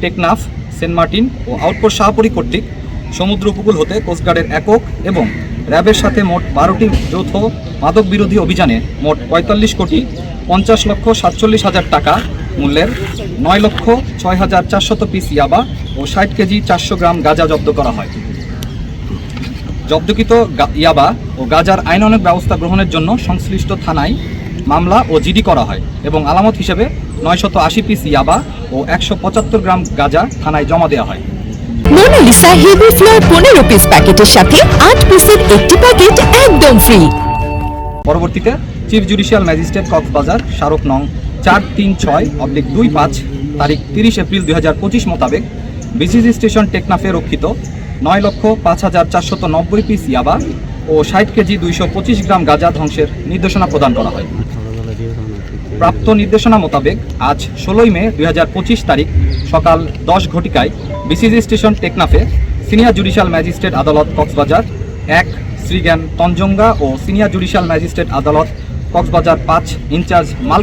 Teknaf, Saint Martin ও outpost Shahpari কর্তৃক সমুদ্র উপকূল হতে কোস্টগার্ডের একক এবং র্যাবের সাথে মোট 12টি যৌথ মাদক বিরোধী অভিযানে মোট 45,50,47,000 টাকা মূল্যের 9,06,400 পিস ইয়াবা ও 60 কেজি 400 গ্রাম গাঁজা জব্দ করা হয়। জব্দকৃত ইয়াবা ও গাঁজার আইনানুগ ব্যবস্থা গ্রহণের জন্য সংশ্লিষ্ট থানায় মামলা ও জিডি করা হয় এবং আলামত হিসেবে 980 পিস ইয়াবা ও 175 গ্রাম গাঁজা থানায় জমা দেওয়া হয়। মোনালিসা হেভি ফ্লোর 15 পিস প্যাকেটের সাথে 8 পিসের একটি প্যাকেট একদম ফ্রি। পরবর্তীতে চিফ জুডিশিয়াল ম্যাজিস্ট্রেট কক্সবাজার স্মারক নং 436/25 তারিখ 30 এপ্রিল 2025 মোতাবেক বিসিজি স্টেশন টেকনাফে রক্ষিত 9,05,490 পিস ইয়াবা ও 60 কেজি 225 গ্রাম গাঁজা ধ্বংসের নির্দেশনা প্রদান করা হয়। প্রাপ্ত নির্দেশনা মোতাবেক আজ 16 মে 2025 তারিখ সকাল 10 ঘটিকায় বিসিজি স্টেশন টেকনাফে সিনিয়র জুডিশিয়াল ম্যাজিস্ট্রেট আদালত কক্সবাজার 1 শ্রীজ্ঞান তঞ্জঙ্গা ও সিনিয়র জুডিশিয়াল ম্যাজিস্ট্রেট আদালত কক্সবাজার 5 ইনচার্জ মাল